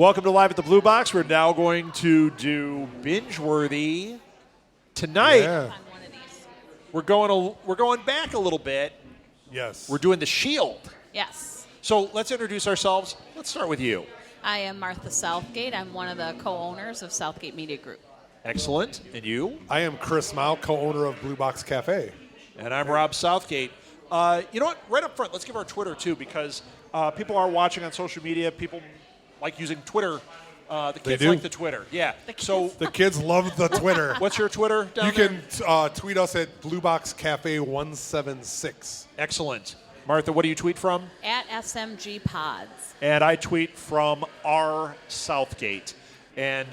Welcome to Live at the Blue Box. We're now going to do Binge-worthy. Tonight, we're going back a little bit. Yes. We're doing The Shield. Yes. So let's introduce ourselves. Let's start with you. I am Martha Southgate. I'm one of the co-owners of Southgate Media Group. Excellent. And you? I am Chris Mao, co-owner of Blue Box Cafe. And I'm Rob Southgate. You know what? Right up front, let's give our Twitter, too, because people are watching on social media. People like using Twitter. The kids like the Twitter. Yeah. The kids love the Twitter. What's your Twitter down You can tweet us at Blue Box Cafe 176. Excellent. Martha, what do you tweet from? At SMG Pods. And I tweet from R Southgate. And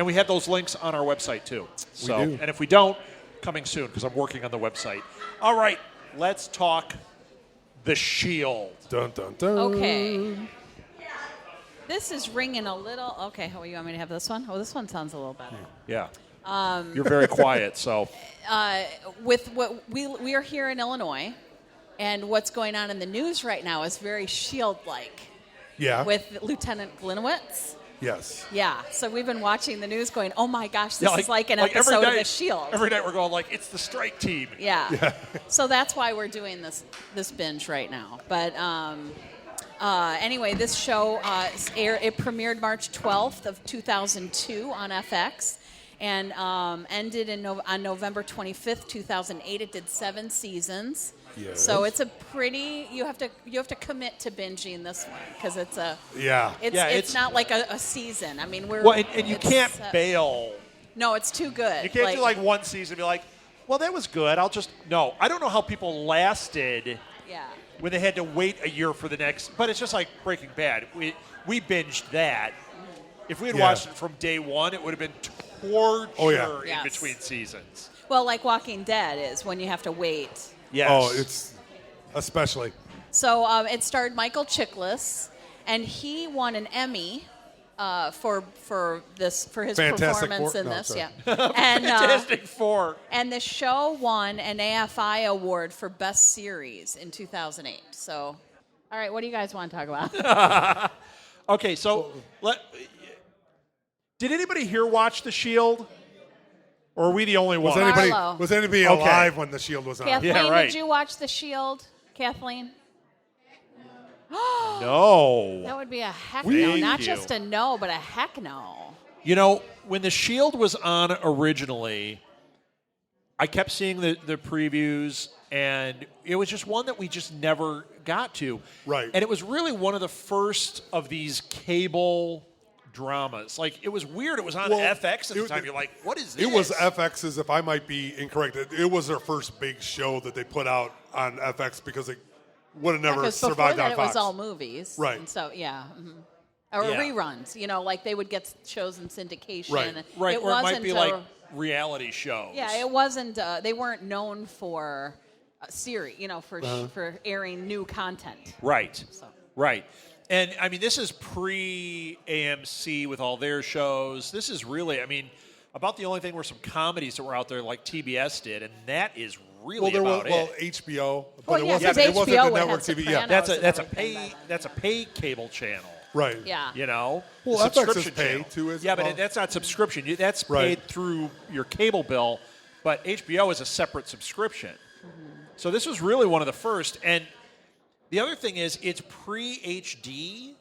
we have those links on our website, too. So, we do. And if we don't, coming soon, because I'm working on the website. All right, let's talk The Shield. Dun, dun, dun. Okay. This is ringing a little. Okay, how you want me to have this one? Oh, this one sounds a little better. Yeah. You're very quiet, so. With what we are here in Illinois, and what's going on in the news right now is very Shield-like. Yeah. With Lieutenant Glinowitz. Yes. Yeah, so we've been watching the news going, oh my gosh, this is like an every episode night, of The Shield. Every night we're going like, it's the strike team. Yeah. So that's why we're doing this binge right now. But anyway, this show, it premiered March 12th of 2002 on FX and ended on November 25th, 2008. It did 7 seasons. Yes. So it's a pretty you have to commit to binging this one because it's it's not like a season. I mean and you can't bail. No, it's too good. You can't do like one season and be like, well, that was good. No. I don't know how people lasted. Yeah. When they had to wait a year for the next, but it's just like Breaking Bad. We binged that. If we had watched it from day one, it would have been torture in between seasons. Well, like Walking Dead is when you have to wait. Yes. Oh, it's especially. So it starred Michael Chiklis, and he won an Emmy for his Fantastic performance Four? in No, this. sorry. Yeah. And, Fantastic Four. And the show won an AFI award for Best Series in 2008. So, all right, what do you guys want to talk about? Okay, so did anybody here watch The Shield? Or are we the only one? Was anybody alive when The Shield was on? Kathleen, Yeah, right. Did you watch The Shield? Kathleen? No. That would be a heck Thank no. Not you. just a no, but a heck no. You know, when The Shield was on originally, I kept seeing the previews, and it was just one that we just never got to. Right. And it was really one of the first of these cable dramas. Like, it was weird. It was on FX at the time. You're like, what is this? It was FX's, if I might be incorrect, it was their first big show that they put out on FX because it would have never survived on Fox. Before that, it was all movies. Right. And so, yeah. Mm-hmm. Or reruns. You know, like they would get shows in syndication. Right. Or it might be like reality shows. Yeah, it wasn't, they weren't known for series, for airing new content. Right. So. Right. And, I mean, this is pre-AMC with all their shows. This is really, I mean, about the only thing were some comedies that were out there like TBS did, and that is really about it. Well, HBO. But it wasn't the network TV. Yeah. That's a pay cable channel. Right. Yeah. You know? Well, FX is channel. pay, too, isn't it? But that's not subscription. That's paid through your cable bill, but HBO is a separate subscription. Mm-hmm. So this was really one of the first, and the other thing is it's pre-HD,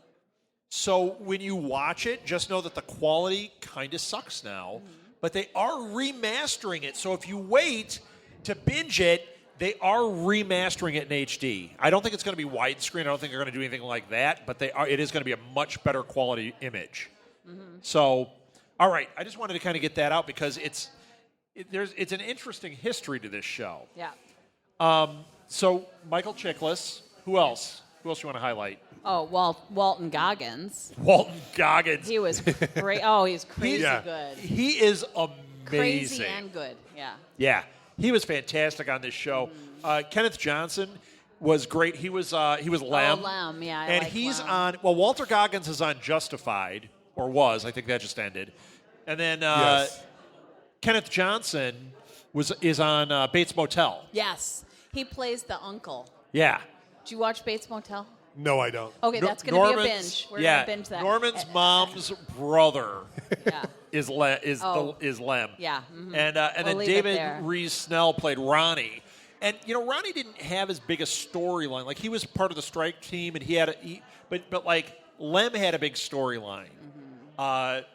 so when you watch it, just know that the quality kind of sucks now, but they are remastering it. So if you wait to binge it, they are remastering it in HD. I don't think it's going to be widescreen. I don't think they're going to do anything like that, but it is going to be a much better quality image. Mm-hmm. So, all right, I just wanted to kind of get that out because it's an interesting history to this show. Yeah. So Michael Chiklis. Who else? Who else you want to highlight? Oh, Walton Goggins. Walton Goggins. He was great. Oh, he's crazy good. He is amazing. Crazy and good, yeah. Yeah, he was fantastic on this show. Kenneth Johnson was Great. He was Lem. Oh, Lem, yeah. And he's on. Well, Walter Goggins is on Justified, or was. I think that just ended. And then Kenneth Johnson is on Bates Motel. Yes, he plays the uncle. Yeah. Did you watch Bates Motel? No, I don't. Okay, that's going to be a binge. We're going to binge that. Norman's mom's brother Yeah. is Lem. Yeah. Mm-hmm. And then David Rees-Snell played Ronnie. And, Ronnie didn't have as big a storyline. Like, he was part of the strike team, and he had but like, Lem had a big storyline. Mm-hmm.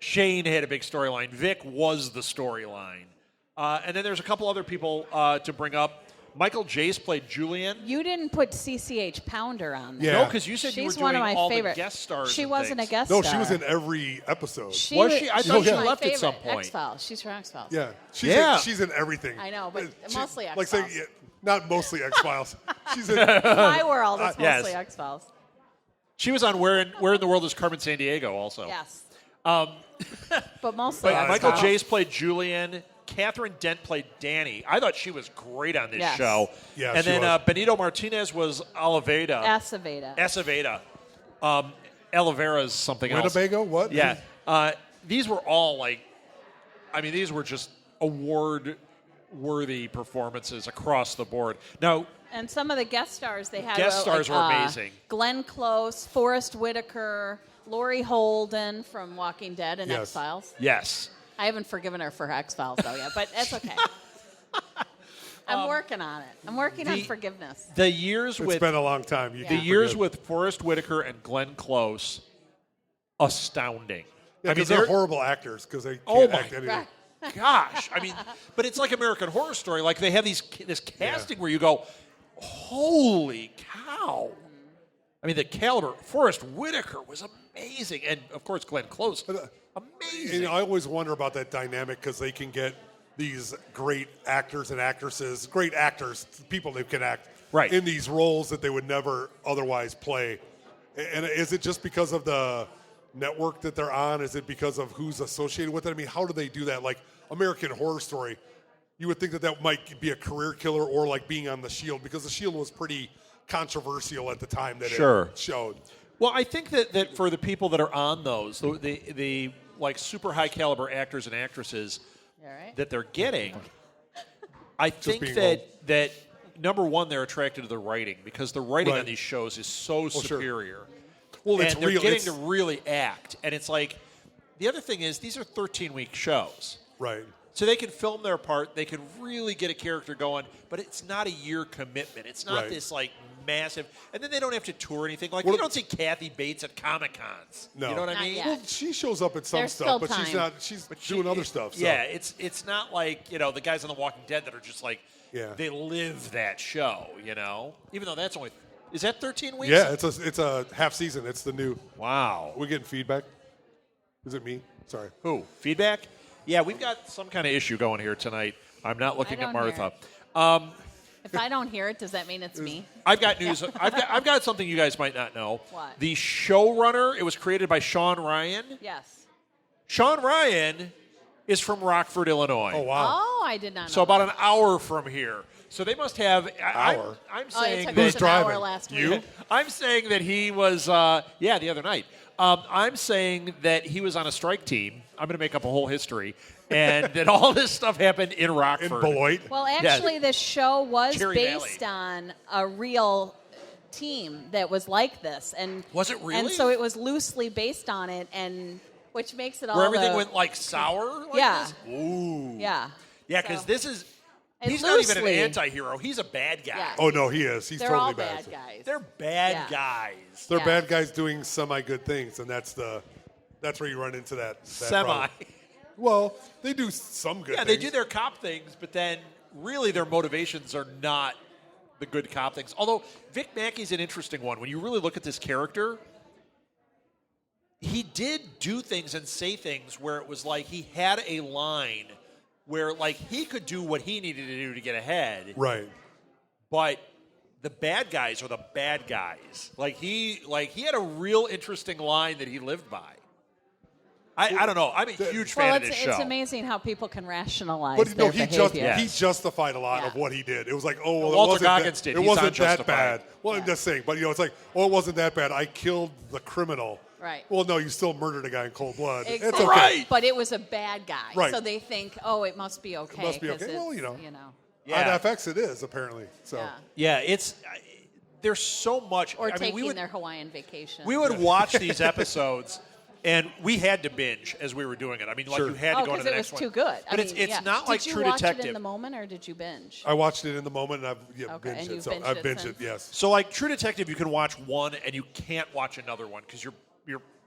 Shane had a big storyline. Vic was the storyline. And then there's a couple other people to bring up. Michael Jace played Julian. You didn't put CCH Pounder on there. Yeah. No, because you said you were doing all the guest stars. She and wasn't things. a guest star. No, she was in every episode. Was she? I thought she left at some point. X-Files. She's from X-Files. Yeah. She's in everything. I know, but mostly X-Files. Like saying, not mostly X-Files. She's in my world. It's mostly yes. X-Files. She was on Where in the World is Carmen Sandiego also. Yes. But mostly But X-Files. Michael Jace played Julian. Catherine Dent played Danny. I thought she was great on this show. Yeah, and she then was. Benito Martinez was Oliveda. Aceveda. Oliveira's something else. Winnebago? What? Yeah. These were all these were just award-worthy performances across the board. Now, and some of the guest stars they had. Guest stars were amazing. Glenn Close, Forrest Whitaker, Laurie Holden from Walking Dead and X-Files. yes. I haven't forgiven her for X-Files, though, yet, but that's okay. I'm working on it. I'm working on forgiveness. The years It's been a long time. The years with Forrest Whitaker and Glenn Close, astounding. Yeah, because they're horrible actors because they can't act anything. Gosh, but it's like American Horror Story. Like they have this casting where you go, holy cow! I mean, the caliber. Forrest Whitaker was amazing, and of course, Glenn Close, amazing. I always wonder about that dynamic because they can get these great actors and actresses, great actors, people that can act in these roles that they would never otherwise play. And is it just because of the network that they're on? Is it because of who's associated with it? I mean, how do they do that? Like American Horror Story, you would think that might be a career killer, or like being on The Shield, because The Shield was pretty controversial at the time that it showed. Well, I think that for the people that are on those, the like super high caliber actors and actresses that they're getting, I think that number one, they're attracted to the writing, because the writing on these shows is so superior. Well, and they're getting to really act. And it's like, the other thing is, these are 13-week shows. Right. So they can film their part. They can really get a character going, but it's not a year commitment. It's not this, like, massive. And then they don't have to tour anything. Like, you don't see Kathy Bates at Comic-Cons. No. You know what Not I mean? yet. Well, she shows up at some There's stuff, but still she's time. not. She's doing other stuff. So. Yeah, it's not like, the guys on The Walking Dead that are just like, they live that show, Even though that's only, is that 13 weeks? Yeah, it's a half season. It's the new. Wow. Are we getting feedback? Is it me? Sorry. Who? Feedback? Yeah, we've got some kind of issue going here tonight. I'm not looking at Martha. If I don't hear it, does that mean it's me? I've got news. I've got something you guys might not know. What? The showrunner, it was created by Sean Ryan. Yes. Sean Ryan is from Rockford, Illinois. Oh, wow. Oh, I did not know. So about an hour from here. So they must have. Hour? I'm it saying took that. us an hour last week. You? I'm saying that he was. The other night. I'm saying that he was on a strike team. I'm going to make up a whole history, and that all this stuff happened in Rockford. In Beloit? Well, actually, this show was Cherry based Valley. on a real team that was like this, and Was it really? And so it was loosely based on it, and which makes it all Where everything went like sour. Like Yeah. This? Ooh. Yeah. Yeah, because So- this is. And He's not even an loosely. anti-hero. He's a bad guy. Yeah. Oh, no, he is. He's They're totally all bad. bad guys. They're bad Yeah. guys. They're Yeah. bad guys doing semi-good things, and that's where you run into that Semi. problem. Well, they do some good Yeah, things. they do their cop things, but then really their motivations are not the good cop things. Although Vic Mackey's an interesting one. When you really look at this character, he did do things and say things where it was like he had a line where like he could do what he needed to do to get ahead. Right. But the bad guys are the bad guys. Like he had a real interesting line that he lived by. I don't know. I'm a huge fan of this show. It's amazing how people can rationalize But their no, he behavior. he justified a lot of what he did. It was like, oh, well, Walter it wasn't Goggins that, did. It He's wasn't that unjustified. bad. Well, I'm just saying, but it's like, oh, it wasn't that bad. I killed the criminal. Right. Well, no, you still murdered a guy in cold blood. Exactly. It's okay. Right. But it was a bad guy. Right. So they think, oh, it must be okay. It must be 'cause okay. Well, it's, you know. Yeah. On FX, it is apparently. So Yeah. Yeah, it's there's so much. Or I mean, taking their Hawaiian vacation. We would watch these episodes, and we had to binge as we were doing it. I mean, like you had to go to the next one. it was too good. But it's not like True Detective. Did you watch Detective. it in the moment, or did you binge? I watched it in the moment, and I've Okay, binged and it. you've So binged I've it binged it, since? yes. So, like True Detective, you can watch one, and you can't watch another one because your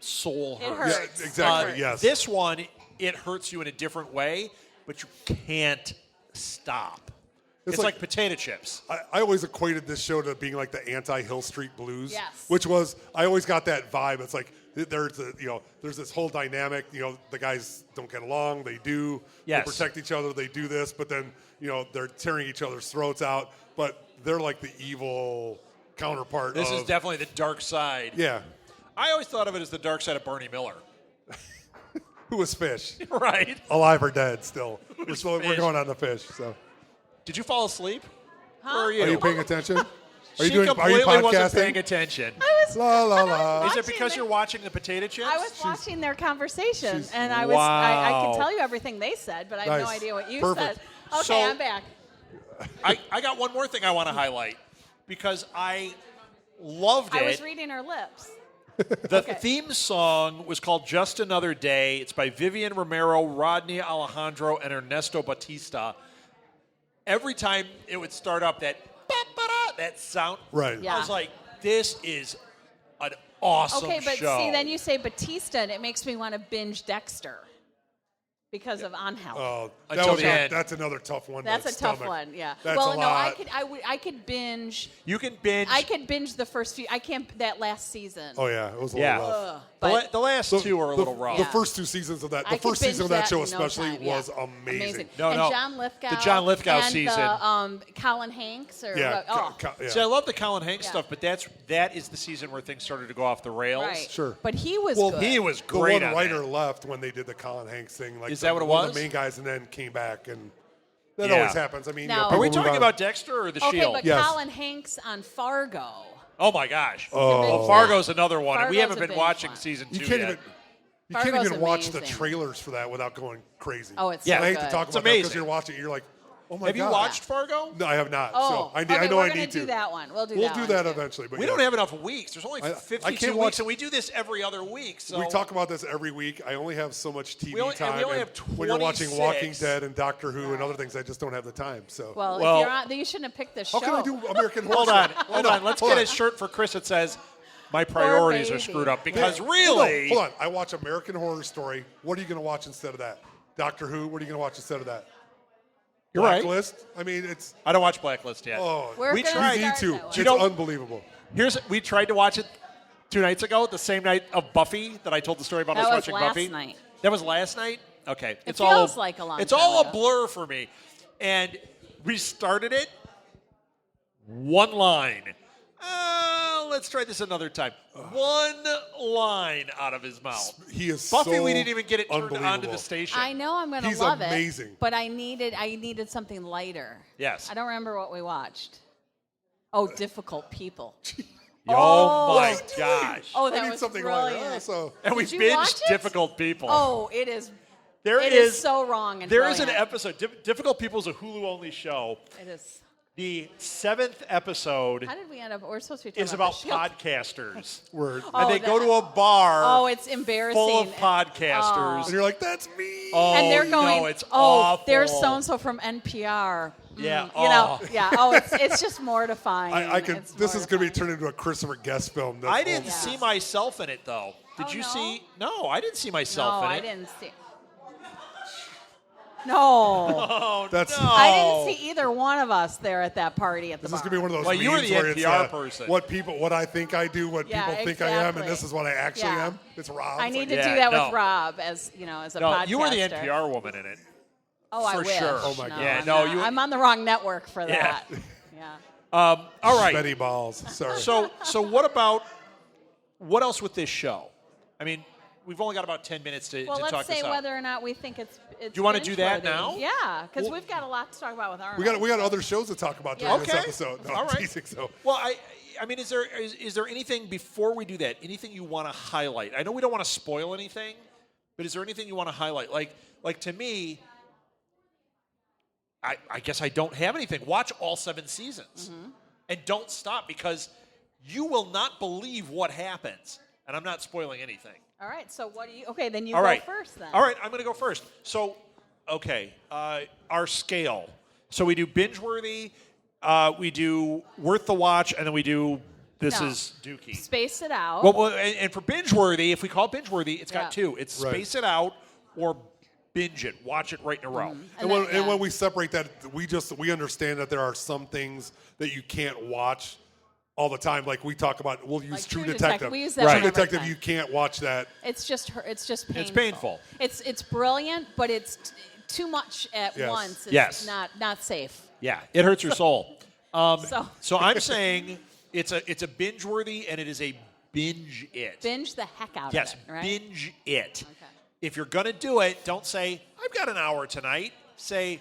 soul It hurts. hurts. Yeah, exactly, It yes. This one, it hurts you in a different way, but you can't stop. It's like potato chips. I always equated this show to being like the anti-Hill Street Blues, Yes. which was I always got that vibe. It's like there's this whole dynamic. The guys don't get along. They do. Yes. They protect each other. They do this, but then they're tearing each other's throats out. But they're like the evil counterpart. This is definitely the dark side. Yeah. I always thought of it as the dark side of Barney Miller. Who was Fish? Right. Alive or dead? Still, we're Fish? going on the Fish. So, Did you fall asleep? Huh? Where are you? are you paying attention? Are She you doing? Are completely you wasn't paying podcasting? attention. I was. La la la. Is it watching because the- you're watching the potato chips? I was watching their conversation, and I Wow. can tell you everything they said, but I have no Nice. idea what you Perfect. said. Okay, So- I'm back. I got one more thing I want to highlight because I loved it. I was reading her lips. The Okay. theme song was called Just Another Day. It's by Vivian Romero, Rodney Alejandro, and Ernesto Batista. Every time it would start up, that ba-ba-da, that sound, Right. Yeah. I was like, this is an awesome Okay, but show. see, then you say Batista, and it makes me want to binge Dexter because of Angel. Oh, Until the end. that's another tough one. That's to a tough stomach. one, yeah. That's well, a no, lot. I could binge. You can binge. I could binge the first few. I can't that last season. Oh yeah, it was a Yeah. little rough. Ugh, the, but the last two are a little rough. The Yeah. first two seasons of that, I the could first season of binge that show in no especially time, yeah. was amazing. No, and no. John Lithgow. The John Lithgow and season. The, Colin Hanks. Or Yeah, oh, yeah. See, I love the Colin Hanks Yeah. stuff, but that is the season where things started to go off the rails. right. Sure. But he was Well, good. He was the great one on writer that. left when they did the Colin Hanks thing. Like Is that what it one of was? the main guys, and then came back, and that Yeah. always happens. I mean, Now- Are we people move talking on. about Dexter or The Okay, Shield? but Yes. Colin Hanks on Fargo. Oh my gosh! Oh. Well, Fargo's another one, and we Fargo's haven't a been binge watching one. season You 2 can't yet. even. You can't Fargo's even watch the amazing. trailers for that without going crazy. Oh, it's Yeah. so I hate good. to talk It's about that because amazing. you're watching it. You're like, oh my Have god. you watched Fargo? No, I have not. Oh, so I okay, know we're I gonna need do to. that one. We'll do We'll that do one, that too. eventually. But We yeah. don't have enough weeks. There's only I 52 can't weeks, watch- and we do this every other week. So We talk about this every week. I only have so much TV We only- and time. we only and have when you're watching Walking 26. Dead and Doctor Who and other things, I just don't have the time. So Well, Well- if you're on, then you shouldn't have picked this show. how can I do American Horror hold Story? on, hold on. Let's hold get on. a shirt for Chris that says, "My priorities are baby. screwed up." Because Yeah. really, No, hold on. I watch American Horror Story. What are you going to watch instead of that? Doctor Who. What are you going to watch instead of that? You're right. Blacklist. I mean, it's I don't watch Blacklist yet. We're We gonna tried. you need start to. that one. It's You know- unbelievable. We tried to watch it 2 nights ago, the same night of Buffy that I told the story about. That us was watching last Buffy. night. That was last night. Okay, It feels like a long It's time all ago. a blur for me. And we started it. One line. Let's try this another time. One line out of his mouth. He is Buffy, so we didn't even get it turned onto unbelievable. the station. I know I'm going to He's love amazing. it, but I needed something lighter. Yes. I don't remember what we watched. Oh, Difficult People. Oh my gosh. Oh, I that need was something brilliant. lighter. So And we Did you watch binged it? Difficult People. Oh, it is. There It is so wrong and There is an brilliant. episode. Difficult People is a Hulu only show. It is. The 7th episode How did we end up? We're supposed to be talking is about about the show. podcasters. word. Oh, And they go that- to a bar Oh, it's embarrassing. full of podcasters. And you're like, that's me. Oh, And they're going, no, it's oh, awful. there's so and so from NPR. Yeah, You know, oh. yeah. Oh, it's just mortifying. I can. It's This is going to be mortifying. turned into a Christopher Guest film. That's I didn't Yeah. see myself in it, though. Did Oh, you no? see? No, I didn't see myself No, in it. I didn't see. No, Oh, That's- no. I didn't see either one of us there at that party at the This bar. is gonna be one of those. Well, you were memes the where it's, NPR person. What I think I do, what Yeah, people think I am, and exactly. this is what I actually Yeah. am. It's Rob. I It's need like, to Yeah, do that no. with Rob as a No, podcaster. you were the NPR woman in it. Oh, I for wish. sure. Oh, my No, God. Yeah, I'm no, not. you- I'm on the wrong network for Yeah. that. Yeah. All right. Sweaty balls. Sorry. So what else with this show? I mean, we've only got about 10 minutes to Well, talk let's say this out. whether or not we think it's. Do you wanna do that now? Yeah, because we've got a lot to talk about with Arnold. we got other shows to talk about during Yeah. this Okay. episode. No, All I'm right. teasing, so. Well, I mean, is there anything before we do that? Anything you want to highlight? I know we don't want to spoil anything, but is there anything you want to highlight? Like to me, I guess I don't have anything. Watch all 7 seasons and don't stop because you will not believe what happens. And I'm not spoiling anything. All right. So what do you? Okay, then you All go right. first. Then. All right, I'm going to go first. So, okay, our scale. So we do binge-worthy, we do worth the watch, and then we do this is Dookie. Space it out. Well, and for binge-worthy, if we call it binge-worthy, it's got two. It's space it out or binge it. Watch it right in a row. Mm-hmm. And when we separate that, we understand that there are some things that you can't watch all the time. Like we talk about, we'll use Like True True Detective. Detective. We use that True one every Detective, time. you can't watch that. It's just painful. It's painful. It's brilliant, but it's too much at once. It's not safe. Yeah, it hurts your soul. So I'm saying it's a binge-worthy, and it is a binge it. binge the heck out Yes, of it, right? binge it. Okay. If you're going to do it, don't say, I've got an hour tonight. Say,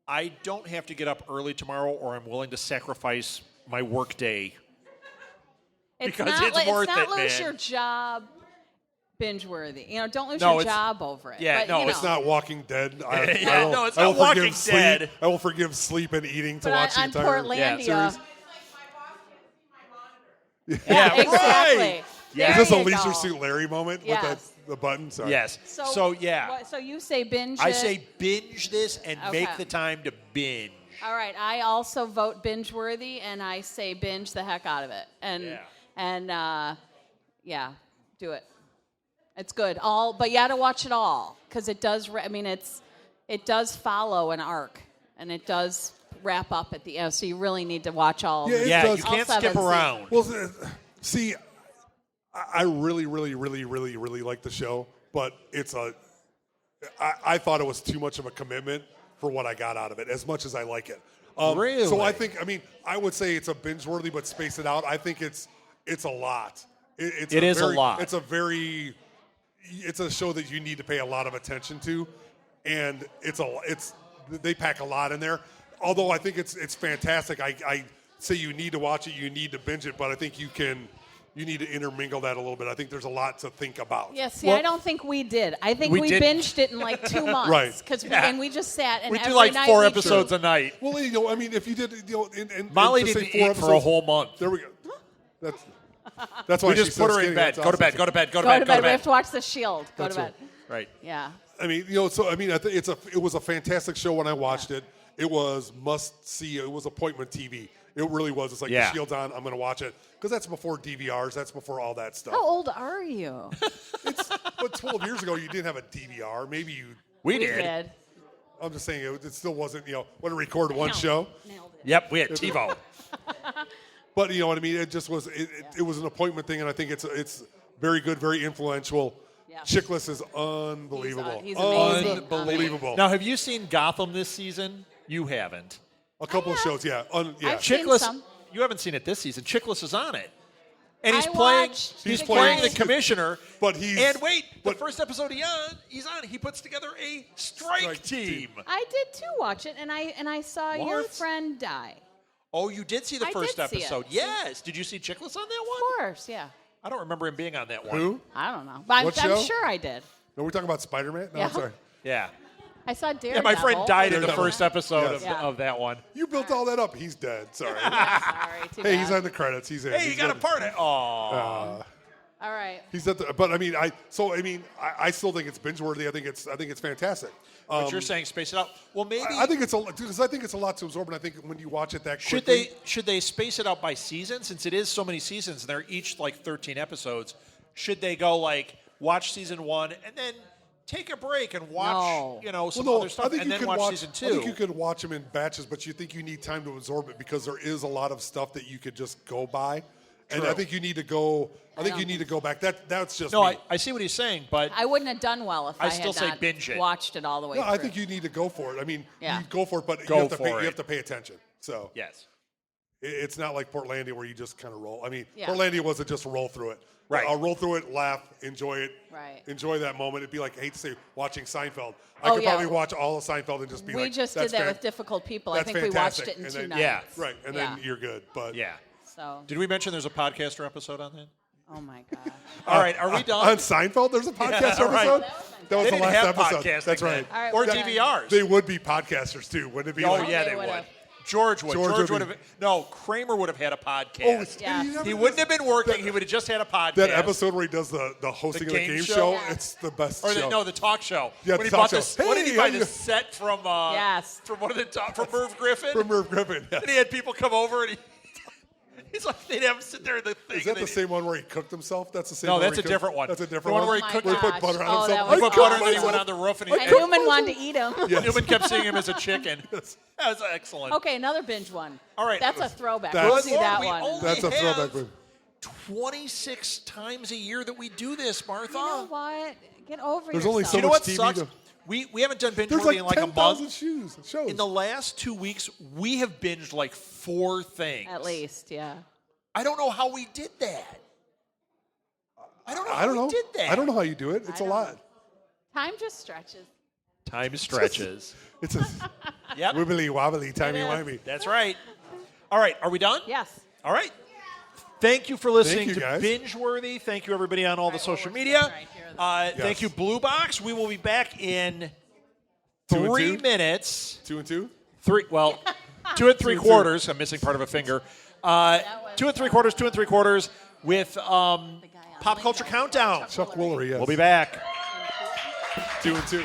I don't have to get up early tomorrow, or I'm willing to sacrifice my work day. Because it's worth not it, lose man. your job binge worthy. Don't lose No, your it's- job over it. yeah, but, no, you know, It's not Walking Dead. No, it's I will not Walking forgive sleep. Dead. I will forgive sleep and eating to But watch the on entire Portlandia. series. Yeah, exactly. right. There Is this a you Leisure go. Suit Larry moment Yes. with the button? Sorry. Yes. So yeah. So you say binge I it. say binge this and make Okay. the time to binge. All right. I also vote binge worthy, and I say binge the heck out of it. Do it. It's good. But you got to watch it all because it does. It does follow an arc, and it does wrap up at the end. So you really need to watch all. Yeah, it Yeah, does. you can't All skip seven around. Well, see, I really, really, really, really, really like the show, but I thought it was too much of a commitment for what I got out of it, as much as I like it. Really? So I would say it's a binge-worthy, but space it out. I think it's a lot. It is a lot. It's a show that you need to pay a lot of attention to, and they pack a lot in there. Although I think it's fantastic. I say you need to watch it, you need to binge it, but I think you need to intermingle that a little bit. I think there's a lot to think about. Yeah, see, I don't think we did. I think we didn't. binged it in like 2 months. Right. Because Yeah. we just sat and We do every like night 4 we episodes a night. Well, if you did, and Molly to say didn't 4 eat episodes, for a whole month. There we go. That's why We she's just so put her in skinny. bed. That's Go to bed. awesome. Go to bed. Go to Go bed. to Go to bed. We have bed. to watch The Shield. Go That's to bed. Right. Yeah. I think it was a fantastic show when I watched it. It was must see. It was appointment TV. It really was. It's like Yeah. The Shield's on. I'm going to watch it because that's before DVRs. That's before all that stuff. How old are you? But 12 years ago, you didn't have a DVR. Maybe you. We did. I'm just saying it still wasn't. Want to record one show. Nailed it. Yep, we had TiVo. But you know what I mean. It just was. It was an appointment thing, and I think it's very good, very influential. Yeah. Chickless is unbelievable. He's amazing. Unbelievable. Now, have you seen Gotham this season? You haven't. A couple of shows, yeah. I've seen Chickless, some. you haven't seen it this season. Chickless is on it. And he's I playing watched he's the playing guy- the commissioner. But he's- And wait, the but- first episode he's on, he puts together a strike team. I did too watch it, and I saw your What? friend die. Oh, you did see the I first did see it. episode. Yes. Did you see Chickless on that Of one? course, yeah. I don't remember him being on that one. Who? I don't know, but What I'm show? sure I did. No, we're talking about Spider-Man. No, Yeah. I'm sorry. Yeah. I saw Yeah, Daredevil. my friend died in the Daredevil. first episode Yes. Yeah. of that one. You built all that up. He's dead. Sorry. Sorry, too Hey, bad. he's on the credits. He's in. Hey, you He's got a good. part of All right. He's at the. But I still think it's binge worthy. I think it's fantastic. But you're saying space it out. Well, maybe I think it's a lot to absorb, and I think when you watch it that should quickly, they space it out by season, since it is so many seasons and they're each like 13 episodes? Should they go like watch season 1 and then take a break and watch some other stuff and then watch season 2? I think you could watch them in batches, but you think you need time to absorb it because there is a lot of stuff that you could just go by, and True. I think you need to go. I think you need to go back. That's just No, me. I see what he's saying, but I wouldn't have done well if I I still had say not binge it. watched it all the way No, through. I think you need to go for it. I mean, Yeah. you go for it, but Go you for it. have to pay attention. So yes. it's not like Portlandia where you just kind of roll. I mean, Yeah. Portlandia wasn't just a roll through it. Right. I'll roll through it, laugh, enjoy it. Right. Enjoy that moment. It'd be like, I hate to say, watching Seinfeld. I Oh, could yeah. probably watch all of Seinfeld and just be We like, just did that's that fan- with difficult people. I that's think we watched fantastic. it in And 2 then- nights. Yeah. Right, and Yeah. then you're good. But Yeah. So, Did we mention there's a podcaster episode on that? oh my god. All right, are we done? on Seinfeld, there's a podcast Yeah, right. episode. That They was the didn't last have episode. podcasting That's then. right. All right, Or we're done. DVRs. They would be podcasters too, wouldn't it be? Oh, like, yeah, they would've. would. George would. George would have. No, Kramer would have had a podcast. Yeah. He wouldn't have been working. He would have just had a podcast. That episode where he does the hosting of the game show, Yeah. it's the best Or show. the talk show. Yeah, when the talk show. What did he buy Hey, the set from? From one of the from Merv Griffin. From Merv Griffin. Yes. And he had people come over and he's like, they'd have him sit there in the thing. Is that the same one where he cooked himself? That's the same. No, one that's where a different one. That's a different The one where he Oh my cooked. Where he put gosh. butter on Oh, himself. that He was put butter and then he awesome. went on the roof and And Newman wanted to eat him. Newman kept seeing him as a chicken. That was excellent. Okay, another binge one. All right. That's a throwback. That's- We'll do that we one. only That's a have throwback one. 26 times a year that we do this, Martha. You know what? Get over There's yourself. only so You know much what TV sucks? to- We haven't done binge There's worthy like in like a 10,000 month. shows. In the last 2 weeks, we have binged like 4 things. At least, yeah. I don't know how we did that. I don't know I how don't know. we did that. I don't know how you do it. It's a don't lot. know. Time just stretches. Time stretches. It's a Yep. wibbly wobbly, timey is. wimey. That's right. All right. Are we done? Yes. All right. Thank you for listening you, to guys. Binge Worthy. Thank you, everybody, on all the Right, social well, we're media. sitting right here. Thank you, Blue Box. We will be back in 2 and 3 2? minutes. 2 and 2. 2 and 3 quarters. I'm missing part of a finger. 2 and 3 quarters. 2 and 3 quarters with Pop Culture Countdown. Chuck Woolery, yes. We'll be back. 2 and 2.